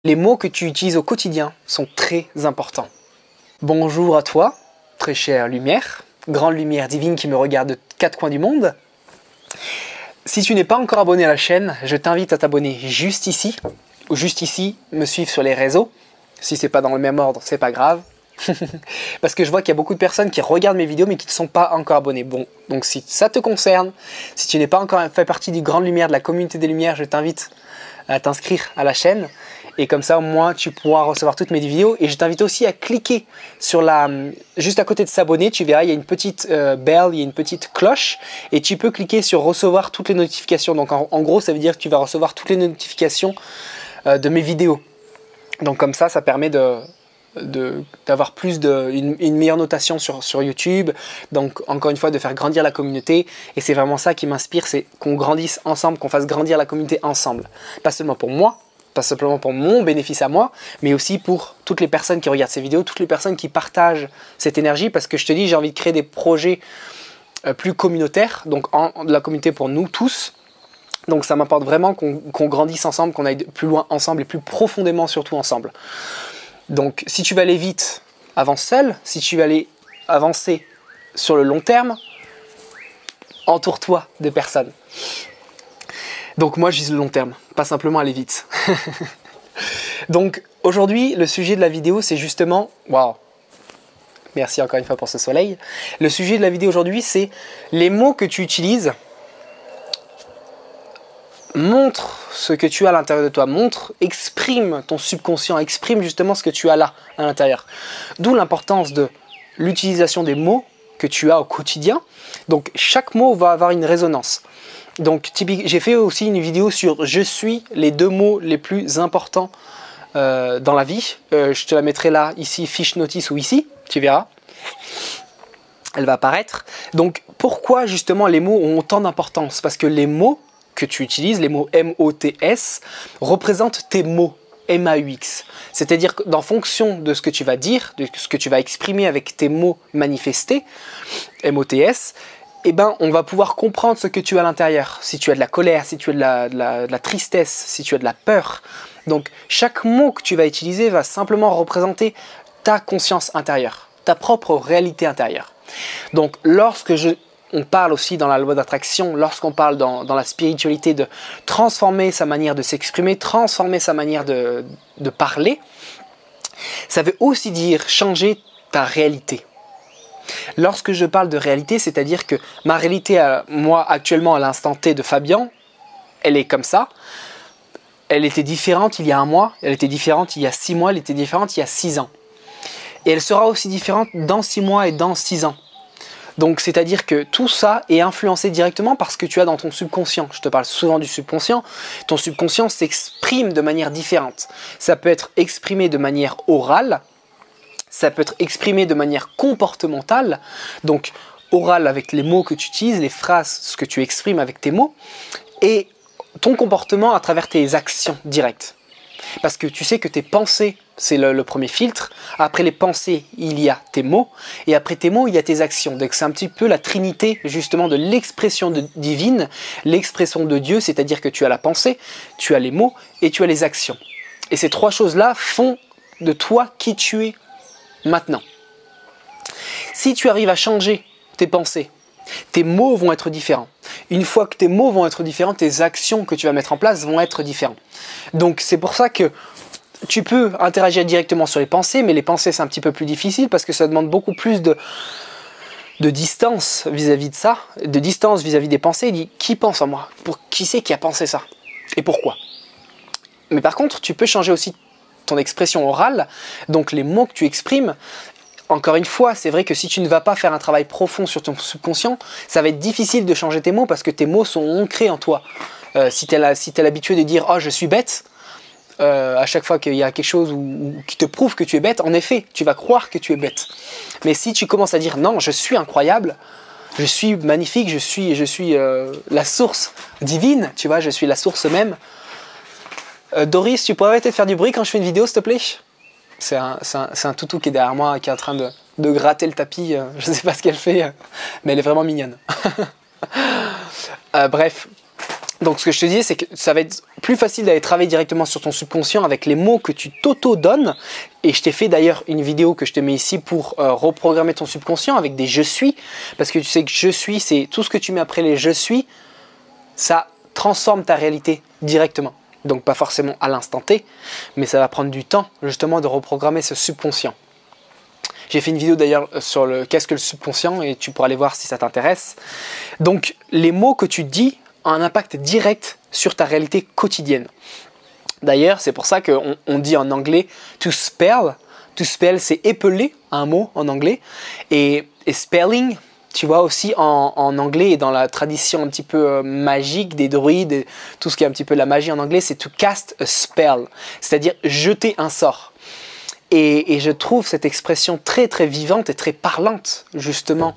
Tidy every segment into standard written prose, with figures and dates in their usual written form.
Les mots que tu utilises au quotidien sont très importants. Bonjour à toi, très chère lumière, grande lumière divine qui me regarde de quatre coins du monde. Si tu n'es pas encore abonné à la chaîne, je t'invite à t'abonner juste ici, ou juste ici, me suivre sur les réseaux. Si c'est pas dans le même ordre, c'est pas grave. Parce que je vois qu'il y a beaucoup de personnes qui regardent mes vidéos mais qui ne sont pas encore abonnées. Bon, donc si ça te concerne, si tu n'es pas encore fait partie du Grande Lumière, de la communauté des Lumières, je t'invite à t'inscrire à la chaîne. Et comme ça, au moins, tu pourras recevoir toutes mes vidéos. Et je t'invite aussi à cliquer sur juste à côté de s'abonner. Tu verras, il y a une petite bell, il y a une petite cloche. Et tu peux cliquer sur recevoir toutes les notifications. Donc en gros, ça veut dire que tu vas recevoir toutes les notifications de mes vidéos. Donc comme ça permet d'avoir une meilleure notation sur YouTube, donc encore une fois de faire grandir la communauté, et c'est vraiment ça qui m'inspire, c'est qu'on grandisse ensemble, qu'on fasse grandir la communauté ensemble, pas seulement pour moi, pas simplement pour mon bénéfice à moi, mais aussi pour toutes les personnes qui regardent ces vidéos, toutes les personnes qui partagent cette énergie, parce que je te dis, j'ai envie de créer des projets plus communautaires, donc de la communauté pour nous tous. Donc ça m'importe vraiment qu'on grandisse ensemble, qu'on aille plus loin ensemble et plus profondément surtout ensemble. Donc si tu veux aller vite, avance seul. Si tu veux aller avancer sur le long terme, entoure-toi de personnes. Donc moi je vise le long terme, pas simplement aller vite. Donc aujourd'hui, le sujet de la vidéo c'est justement... Waouh! Merci encore une fois pour ce soleil. Le sujet de la vidéo aujourd'hui c'est les mots que tu utilises. Montre ce que tu as à l'intérieur de toi, exprime ton subconscient, exprime justement ce que tu as là à l'intérieur. D'où l'importance de l'utilisation des mots que tu as au quotidien. Donc chaque mot va avoir une résonance. Donc j'ai fait aussi une vidéo sur « Je suis », les deux mots les plus importants dans la vie. Je te la mettrai là, ici, fiche notice ou ici, tu verras. Elle va apparaître. Donc pourquoi justement les mots ont autant d'importance? Parce que les mots que tu utilises, les mots M-O-T-S, représentent tes mots, M-A-U-X. C'est-à-dire qu'en fonction de ce que tu vas dire, de ce que tu vas exprimer avec tes mots manifestés, M-O-T-S, eh ben, on va pouvoir comprendre ce que tu as à l'intérieur. Si tu as de la colère, si tu as de la tristesse, si tu as de la peur. Donc, chaque mot que tu vas utiliser va simplement représenter ta conscience intérieure, ta propre réalité intérieure. Donc, on parle aussi dans la loi d'attraction, lorsqu'on parle dans la spiritualité de transformer sa manière de s'exprimer, transformer sa manière de parler, ça veut aussi dire changer ta réalité. Lorsque je parle de réalité, c'est-à-dire que ma réalité, moi actuellement à l'instant T de Fabien, elle est comme ça. Elle était différente il y a un mois, elle était différente il y a 6 mois, elle était différente il y a 6 ans. Et elle sera aussi différente dans 6 mois et dans 6 ans. Donc, c'est-à-dire que tout ça est influencé directement par ce que tu as dans ton subconscient. Je te parle souvent du subconscient. Ton subconscient s'exprime de manière différente. Ça peut être exprimé de manière orale, ça peut être exprimé de manière comportementale. Donc, orale avec les mots que tu utilises, les phrases, ce que tu exprimes avec tes mots, et ton comportement à travers tes actions directes. Parce que tu sais que tes pensées, c'est le premier filtre. Après les pensées, il y a tes mots. Et après tes mots, il y a tes actions. Donc c'est un petit peu la trinité justement de l'expression divine, l'expression de Dieu, c'est-à-dire que tu as la pensée, tu as les mots et tu as les actions. Et ces trois choses-là font de toi qui tu es maintenant. Si tu arrives à changer tes pensées, tes mots vont être différents. Une fois que tes mots vont être différents, tes actions que tu vas mettre en place vont être différentes. Donc c'est pour ça que tu peux interagir directement sur les pensées, mais les pensées c'est un petit peu plus difficile parce que ça demande beaucoup plus de distance vis-à-vis de ça, de distance vis-à-vis des pensées. Il dit qui pense en moi? Pour qui c'est qui a pensé ça? Et pourquoi? Mais par contre, tu peux changer aussi ton expression orale, donc les mots que tu exprimes. Encore une fois, c'est vrai que si tu ne vas pas faire un travail profond sur ton subconscient, ça va être difficile de changer tes mots parce que tes mots sont ancrés en toi. Si tu es l'habitué de dire « Oh, je suis bête », à chaque fois qu'il y a quelque chose qui te prouve que tu es bête, en effet, tu vas croire que tu es bête. Mais si tu commences à dire « Non, je suis incroyable, je suis magnifique, je suis la source divine, tu vois, je suis la source même ». Doris, tu pourrais arrêter de faire du bruit quand je fais une vidéo, s'il te plaît? C'est un toutou qui est derrière moi, qui est en train de gratter le tapis. Je ne sais pas ce qu'elle fait, mais elle est vraiment mignonne. Bref, Donc ce que je te disais, c'est que ça va être plus facile d'aller travailler directement sur ton subconscient avec les mots que tu t'auto-donnes. Et je t'ai fait d'ailleurs une vidéo que je te mets ici pour reprogrammer ton subconscient avec des « je suis ». Parce que tu sais que « je suis », c'est tout ce que tu mets après les « je suis », ça transforme ta réalité directement. Donc pas forcément à l'instant T, mais ça va prendre du temps justement de reprogrammer ce subconscient. J'ai fait une vidéo d'ailleurs sur le qu'est-ce que le subconscient et tu pourras aller voir si ça t'intéresse. Donc les mots que tu dis ont un impact direct sur ta réalité quotidienne. D'ailleurs, c'est pour ça qu'on dit en anglais to spell. To spell, c'est épeler un mot en anglais. Et spelling, tu vois aussi en anglais et dans la tradition un petit peu magique des druides, et tout ce qui est un petit peu la magie en anglais, c'est to cast a spell, c'est-à-dire jeter un sort. Et je trouve cette expression très très vivante et très parlante justement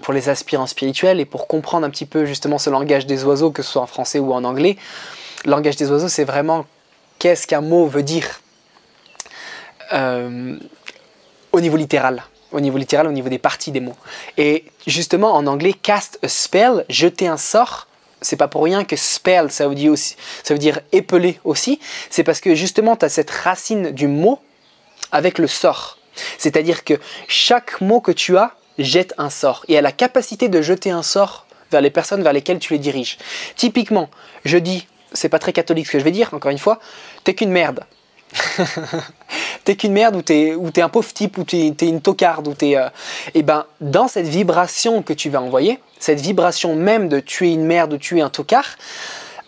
pour les aspirants spirituels et pour comprendre un petit peu justement ce langage des oiseaux, que ce soit en français ou en anglais. Le langage des oiseaux, c'est vraiment qu'est-ce qu'un mot veut dire au niveau littéral. Au niveau littéral, au niveau des parties des mots. Et justement, en anglais, cast a spell, jeter un sort, c'est pas pour rien que spell, ça veut dire épeler aussi. C'est parce que justement, tu as cette racine du mot avec le sort. C'est-à-dire que chaque mot que tu as jette un sort et a la capacité de jeter un sort vers les personnes vers lesquelles tu les diriges. Typiquement, je dis, c'est pas très catholique ce que je vais dire, encore une fois, t'es qu'une merde. T'es qu'une merde ou t'es un pauvre type ou t'es une tocarde ou et ben dans cette vibration que tu vas envoyer, cette vibration même de tu es une merde ou tu es un tocard,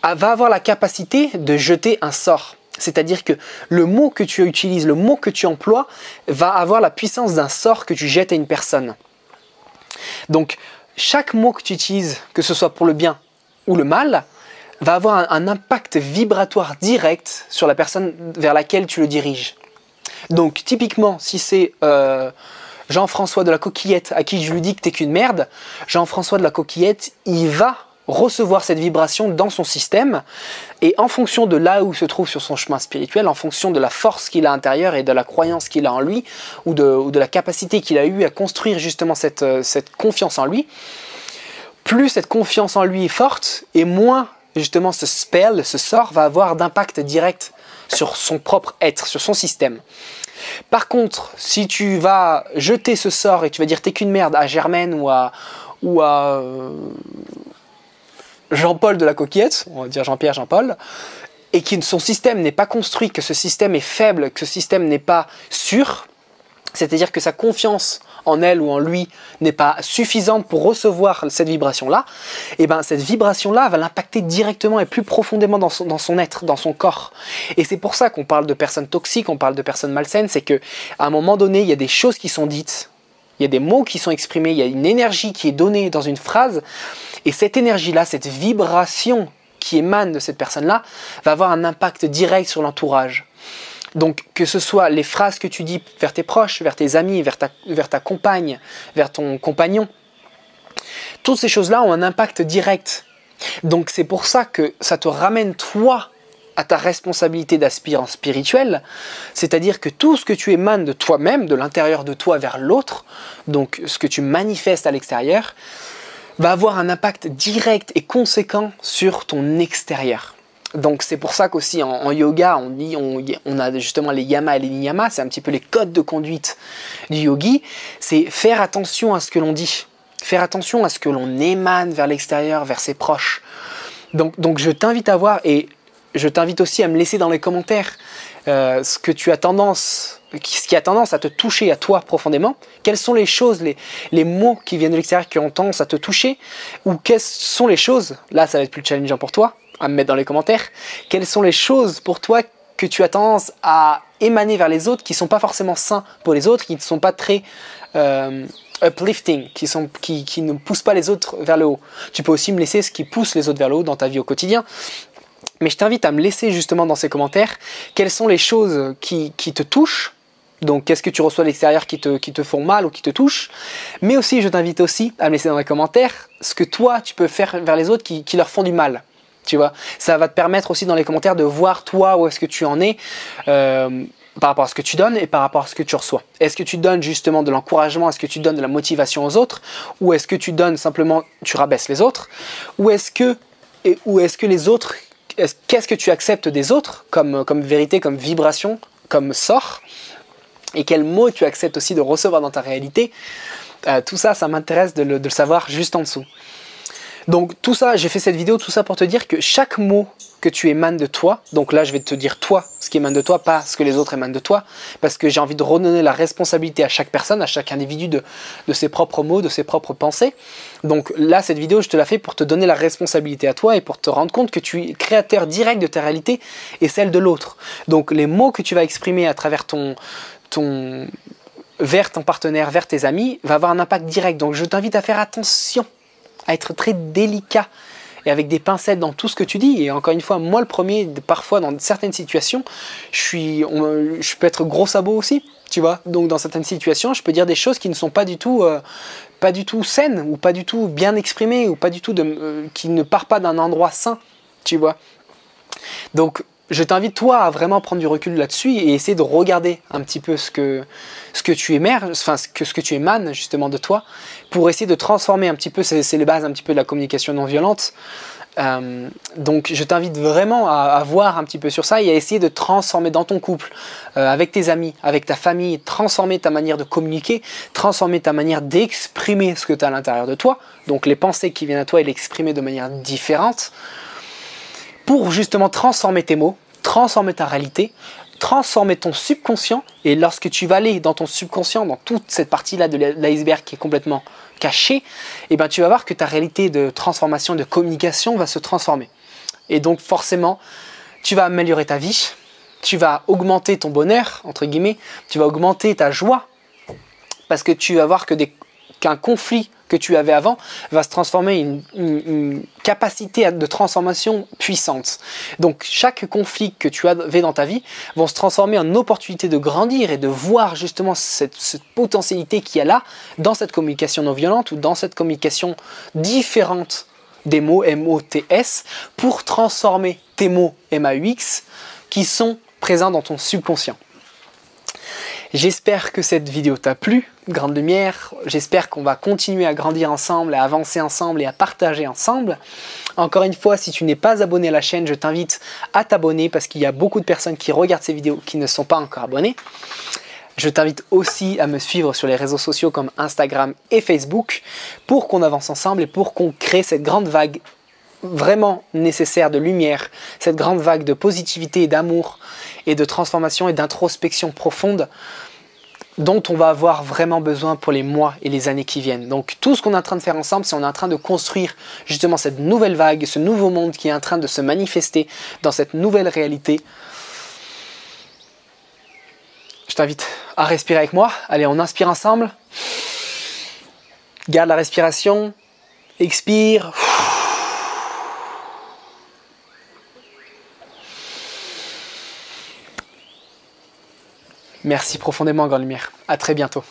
va avoir la capacité de jeter un sort. C'est-à-dire que le mot que tu utilises, le mot que tu emploies va avoir la puissance d'un sort que tu jettes à une personne. Donc chaque mot que tu utilises, que ce soit pour le bien ou le mal, va avoir un impact vibratoire direct sur la personne vers laquelle tu le diriges. Donc typiquement, si c'est Jean-François de la Coquillette à qui je lui dis que t'es qu'une merde, Jean-François de la Coquillette, il va recevoir cette vibration dans son système et en fonction de là où il se trouve sur son chemin spirituel, en fonction de la force qu'il a à l'intérieur et de la croyance qu'il a en lui ou de la capacité qu'il a eu à construire justement cette confiance en lui, plus cette confiance en lui est forte et moins justement ce spell, ce sort va avoir d'impact direct sur son propre être, sur son système. Par contre, si tu vas jeter ce sort et tu vas dire t'es qu'une merde à Germaine ou à Jean-Paul de la Coquillette, on va dire Jean-Pierre, Jean-Paul, et que son système n'est pas construit, que ce système est faible, que ce système n'est pas sûr, c'est-à-dire que sa confiance en elle ou en lui n'est pas suffisante pour recevoir cette vibration-là, et ben cette vibration-là va l'impacter directement et plus profondément dans son être, dans son corps. Et c'est pour ça qu'on parle de personnes toxiques, on parle de personnes malsaines, c'est qu'à un moment donné, il y a des choses qui sont dites, il y a des mots qui sont exprimés, il y a une énergie qui est donnée dans une phrase, et cette énergie-là, cette vibration qui émane de cette personne-là, va avoir un impact direct sur l'entourage. Donc que ce soit les phrases que tu dis vers tes proches, vers tes amis, vers ta compagne, vers ton compagnon, toutes ces choses-là ont un impact direct. Donc c'est pour ça que ça te ramène toi à ta responsabilité d'aspirant spirituel, c'est-à-dire que tout ce que tu émanes de toi-même, de l'intérieur de toi vers l'autre, donc ce que tu manifestes à l'extérieur, va avoir un impact direct et conséquent sur ton extérieur. Donc c'est pour ça qu'aussi en yoga, on a justement les yamas et les niyamas, c'est un petit peu les codes de conduite du yogi, c'est faire attention à ce que l'on dit, faire attention à ce que l'on émane vers l'extérieur, vers ses proches. Donc je t'invite à voir et je t'invite aussi à me laisser dans les commentaires ce qui a tendance à te toucher à toi profondément. Quelles sont les choses, les mots qui viennent de l'extérieur qui ont tendance à te toucher, ou quelles sont les choses, là ça va être plus challengeant pour toi, à me mettre dans les commentaires, quelles sont les choses pour toi que tu as tendance à émaner vers les autres qui ne sont pas forcément sains pour les autres, qui ne sont pas très uplifting, qui ne poussent pas les autres vers le haut. Tu peux aussi me laisser ce qui pousse les autres vers le haut dans ta vie au quotidien. Mais je t'invite à me laisser justement dans ces commentaires quelles sont les choses qui te touchent. Donc qu'est-ce que tu reçois de l'extérieur qui te font mal ou qui te touchent. Mais aussi je t'invite aussi à me laisser dans les commentaires ce que toi tu peux faire vers les autres qui leur font du mal. Tu vois, ça va te permettre aussi dans les commentaires de voir toi où est-ce que tu en es par rapport à ce que tu donnes et par rapport à ce que tu reçois. Est-ce que tu donnes justement de l'encouragement, est-ce que tu donnes de la motivation aux autres, ou est-ce que tu donnes simplement, tu rabaisses les autres, ou est-ce que ou est-ce que les autres, qu'est-ce que tu acceptes des autres comme vérité, comme vibration, comme sort, et quels mots tu acceptes aussi de recevoir dans ta réalité. Tout ça, ça m'intéresse de le savoir juste en dessous. Donc tout ça, j'ai fait cette vidéo, tout ça pour te dire que chaque mot que tu émanes de toi, donc là je vais te dire toi, ce qui émane de toi, pas ce que les autres émanent de toi, parce que j'ai envie de redonner la responsabilité à chaque personne, à chaque individu de ses propres mots, de ses propres pensées. Donc là, cette vidéo, je te la fais pour te donner la responsabilité à toi et pour te rendre compte que tu es créateur direct de ta réalité et celle de l'autre. Donc les mots que tu vas exprimer à travers vers ton partenaire, vers tes amis, va avoir un impact direct. Donc je t'invite à faire attention, à être très délicat et avec des pincettes dans tout ce que tu dis. Et encore une fois, moi le premier, parfois dans certaines situations, je peux être gros sabot aussi, tu vois. Donc dans certaines situations, je peux dire des choses qui ne sont pas du tout saines, ou pas du tout bien exprimées, ou pas du tout qui ne partent pas d'un endroit sain, tu vois. Donc je t'invite toi à vraiment prendre du recul là-dessus et essayer de regarder un petit peu ce que tu émerges, enfin ce que tu émanes justement de toi, pour essayer de transformer un petit peu, c'est les bases un petit peu de la communication non violente. Donc je t'invite vraiment à voir un petit peu sur ça et à essayer de transformer dans ton couple, avec tes amis, avec ta famille, transformer ta manière de communiquer, transformer ta manière d'exprimer ce que tu as à l'intérieur de toi, donc les pensées qui viennent à toi et l'exprimer de manière différente, pour justement transformer tes mots, transformer ta réalité, transformer ton subconscient. Et lorsque tu vas aller dans ton subconscient, dans toute cette partie-là de l'iceberg qui est complètement cachée, et ben tu vas voir que ta réalité de transformation, de communication va se transformer. Et donc forcément, tu vas améliorer ta vie, tu vas augmenter ton bonheur, entre guillemets, tu vas augmenter ta joie, parce que tu vas voir qu'un conflit que tu avais avant va se transformer en une capacité de transformation puissante. Donc chaque conflit que tu avais dans ta vie vont se transformer en opportunité de grandir et de voir justement cette potentialité qu'il y a là dans cette communication non violente ou dans cette communication différente des mots M-O-T-S pour transformer tes mots M-A-U-X qui sont présents dans ton subconscient. J'espère que cette vidéo t'a plu, grande lumière. J'espère qu'on va continuer à grandir ensemble, à avancer ensemble et à partager ensemble. Encore une fois, si tu n'es pas abonné à la chaîne, je t'invite à t'abonner parce qu'il y a beaucoup de personnes qui regardent ces vidéos qui ne sont pas encore abonnées. Je t'invite aussi à me suivre sur les réseaux sociaux comme Instagram et Facebook pour qu'on avance ensemble et pour qu'on crée cette grande vague vraiment nécessaire de lumière, cette grande vague de positivité et d'amour et de transformation et d'introspection profonde dont on va avoir vraiment besoin pour les mois et les années qui viennent. Donc tout ce qu'on est en train de faire ensemble, c'est qu'on est en train de construire justement cette nouvelle vague, ce nouveau monde qui est en train de se manifester dans cette nouvelle réalité. Je t'invite à respirer avec moi. Allez, on inspire ensemble. Garde la respiration. Expire. Merci profondément, Grande Lumière. À très bientôt.